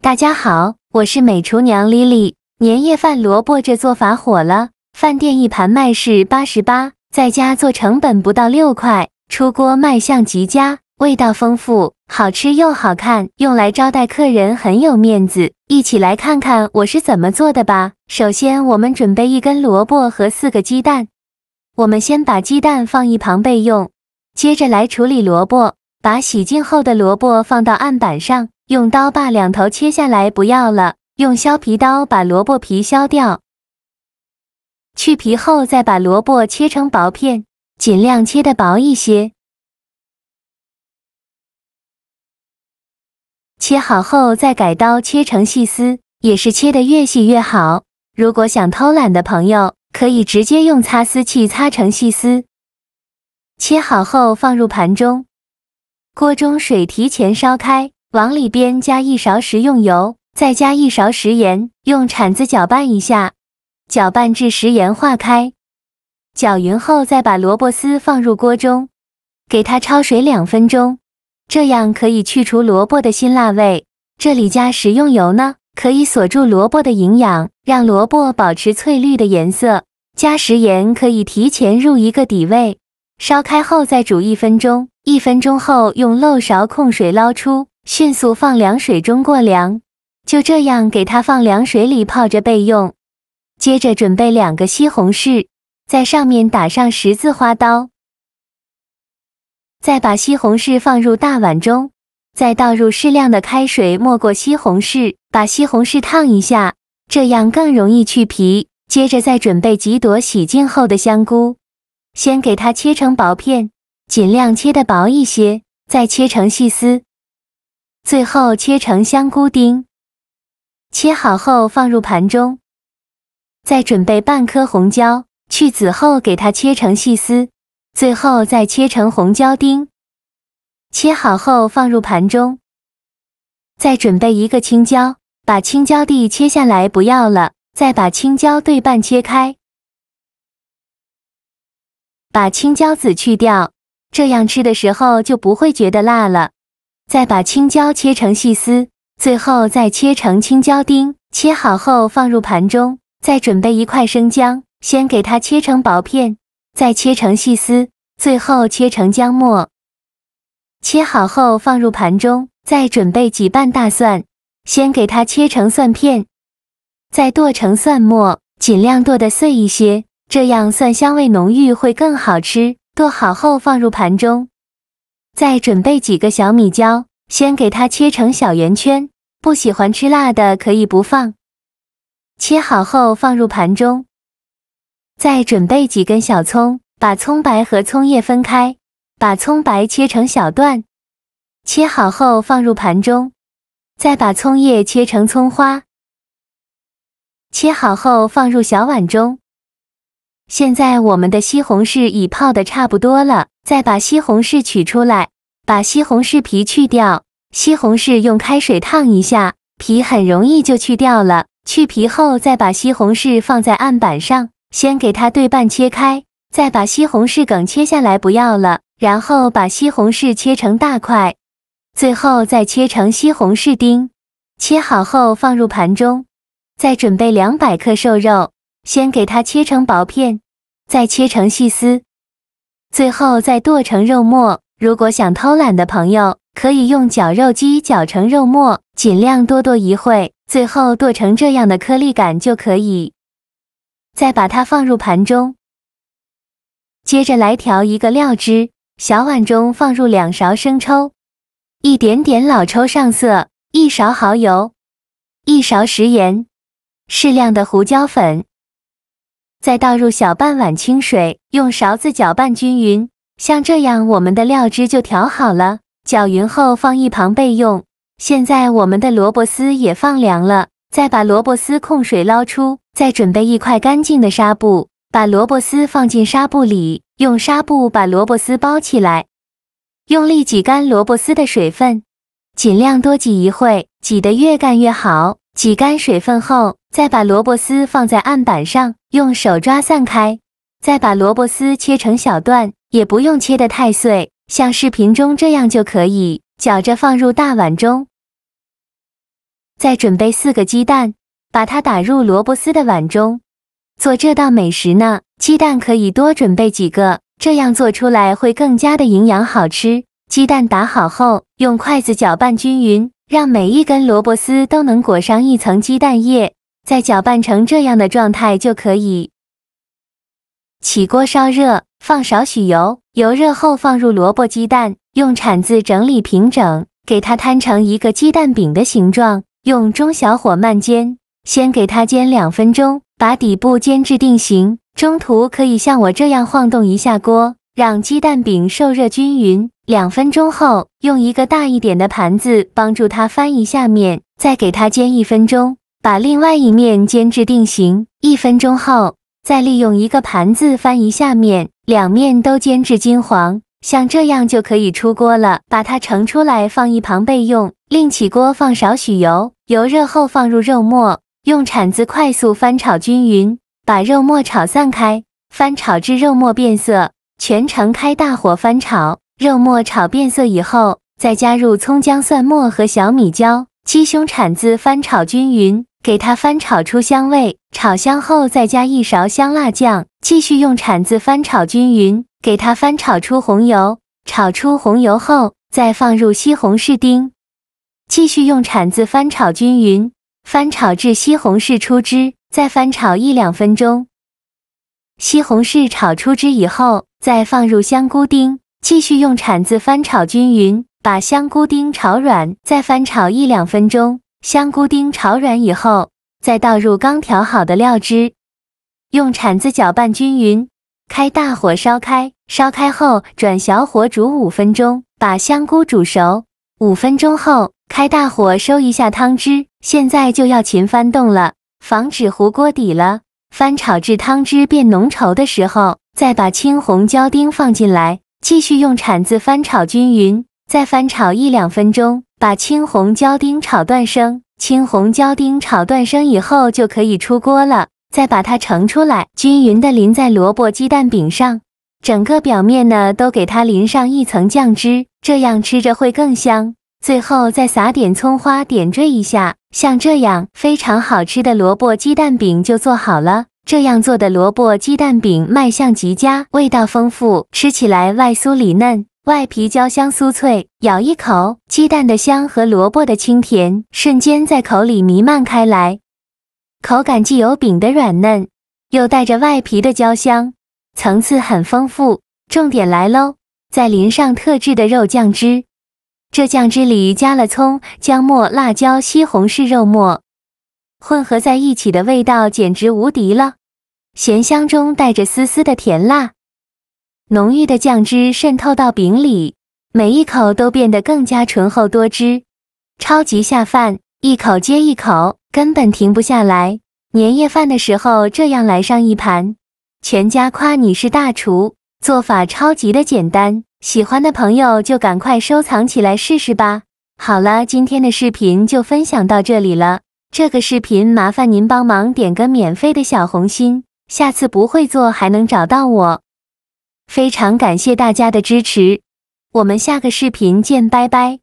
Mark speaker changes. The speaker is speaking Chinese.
Speaker 1: 大家好，我是美厨娘 Lily。年夜饭萝卜这做法火了，饭店一盘卖是88，在家做成本不到6块，出锅卖相极佳，味道丰富，好吃又好看，用来招待客人很有面子。一起来看看我是怎么做的吧。首先我们准备1根萝卜和4个鸡蛋，我们先把鸡蛋放一旁备用，接着来处理萝卜，把洗净后的萝卜放到案板上。用刀把两头切下来不要了，用削皮刀把萝卜皮削掉。去皮后再把萝卜切成薄片，尽量切得薄一些。切好后再改刀切成细丝，也是切得越细越好。如果想偷懒的朋友，可以直接用擦丝器擦成细丝。切好后放入盘中，锅中水提前烧开。往里边加1勺食用油，再加1勺食盐，用铲子搅拌一下，搅拌至食盐化开。搅匀后再把萝卜丝放入锅中，给它焯水2分钟，这样可以去除萝卜的辛辣味。这里加食用油呢，可以锁住萝卜的营养，让萝卜保持翠绿的颜色。加食盐可以提前入一个底味。烧开后再煮1分钟，1分钟后用漏勺控水捞出。迅速放凉水中过凉，就这样给它放凉水里泡着备用。接着准备2个西红柿，在上面打上十字花刀，再把西红柿放入大碗中，再倒入适量的开水没过西红柿，把西红柿烫一下，这样更容易去皮。接着再准备几朵洗净后的香菇，先给它切成薄片，尽量切得薄一些，再切成细丝。最后切成香菇丁，切好后放入盘中。再准备半颗红椒，去籽后给它切成细丝，最后再切成红椒丁，切好后放入盘中。再准备1个青椒，把青椒蒂切下来不要了，再把青椒对半切开，把青椒籽去掉，这样吃的时候就不会觉得辣了。再把青椒切成细丝，最后再切成青椒丁，切好后放入盘中。再准备1块生姜，先给它切成薄片，再切成细丝，最后切成姜末。切好后放入盘中。再准备几瓣大蒜，先给它切成蒜片，再剁成蒜末，尽量剁得碎一些，这样蒜香味浓郁会更好吃。剁好后放入盘中。再准备几个小米椒，先给它切成小圆圈，不喜欢吃辣的可以不放。切好后放入盘中。再准备几根小葱，把葱白和葱叶分开，把葱白切成小段，切好后放入盘中。再把葱叶切成葱花，切好后放入小碗中。现在我们的西红柿已泡得差不多了，再把西红柿取出来，把西红柿皮去掉。西红柿用开水烫一下，皮很容易就去掉了。去皮后再把西红柿放在案板上，先给它对半切开，再把西红柿梗切下来不要了，然后把西红柿切成大块，最后再切成西红柿丁。切好后放入盘中。再准备200克瘦肉，先给它切成薄片，再切成细丝，最后再剁成肉末。如果想偷懒的朋友，可以用绞肉机绞成肉末，尽量多剁一会，最后剁成这样的颗粒感就可以。再把它放入盘中。接着来调一个料汁，小碗中放入2勺生抽，一点点老抽上色，1勺蚝油，1勺食盐，适量的胡椒粉，再倒入小半碗清水，用勺子搅拌均匀，像这样我们的料汁就调好了。搅匀后放一旁备用。现在我们的萝卜丝也放凉了，再把萝卜丝控水捞出，再准备1块干净的纱布，把萝卜丝放进纱布里，用纱布把萝卜丝包起来，用力挤干萝卜丝的水分，尽量多挤一会，挤得越干越好。挤干水分后，再把萝卜丝放在案板上，用手抓散开，再把萝卜丝切成小段，也不用切得太碎，像视频中这样就可以，搅着放入大碗中。再准备4个鸡蛋，把它打入萝卜丝的碗中。做这道美食呢，鸡蛋可以多准备几个，这样做出来会更加的营养好吃。鸡蛋打好后，用筷子搅拌均匀，让每一根萝卜丝都能裹上一层鸡蛋液，再搅拌成这样的状态就可以。起锅烧热，放少许油，油热后放入萝卜鸡蛋，用铲子整理平整，给它摊成一个鸡蛋饼的形状，用中小火慢煎，先给它煎2分钟，把底部煎至定型，中途可以像我这样晃动一下锅，让鸡蛋饼受热均匀。2分钟后，用一个大一点的盘子帮助它翻一下面，再给它煎1分钟，把另外一面煎至定型。1分钟后，再利用一个盘子翻一下面，2面都煎至金黄，像这样就可以出锅了。把它盛出来放一旁备用。另起锅放少许油，油热后放入肉末，用铲子快速翻炒均匀，把肉末炒散开，翻炒至肉末变色，全程开大火翻炒。肉末炒变色以后，再加入葱姜蒜末和小米椒，鸡胸铲子翻炒均匀，给它翻炒出香味。炒香后再加1勺香辣酱，继续用铲子翻炒均匀，给它翻炒出红油。炒出红油后，再放入西红柿丁，继续用铲子翻炒均匀，翻炒至西红柿出汁，再翻炒1-2分钟。西红柿炒出汁以后，再放入香菇丁，继续用铲子翻炒均匀，把香菇丁炒软，再翻炒1-2分钟。香菇丁炒软以后，再倒入刚调好的料汁，用铲子搅拌均匀，开大火烧开。烧开后转小火煮5分钟，把香菇煮熟。5分钟后，开大火收一下汤汁，现在就要勤翻动了，防止糊锅底了。翻炒至汤汁变浓稠的时候，再把青红椒丁放进来，继续用铲子翻炒均匀，再翻炒1-2分钟，把青红椒丁炒断生。青红椒丁炒断生以后就可以出锅了，再把它盛出来，均匀的淋在萝卜鸡蛋饼上，整个表面呢都给它淋上一层酱汁，这样吃着会更香。最后再撒点葱花点缀一下，像这样非常好吃的萝卜鸡蛋饼就做好了。这样做的萝卜鸡蛋饼卖相极佳，味道丰富，吃起来外酥里嫩，外皮焦香酥脆，咬一口，鸡蛋的香和萝卜的清甜瞬间在口里弥漫开来，口感既有饼的软嫩，又带着外皮的焦香，层次很丰富。重点来喽，再淋上特制的肉酱汁，这酱汁里加了葱、姜末、辣椒、西红柿肉末，混合在一起的味道简直无敌了，咸香中带着丝丝的甜辣，浓郁的酱汁渗透到饼里，每一口都变得更加醇厚多汁，超级下饭，一口接一口，根本停不下来。年夜饭的时候这样来上一盘，全家夸你是大厨，做法超级的简单，喜欢的朋友就赶快收藏起来试试吧。好了，今天的视频就分享到这里了，这个视频麻烦您帮忙点个免费的小红心，下次不会做还能找到我。非常感谢大家的支持，我们下个视频见，拜拜。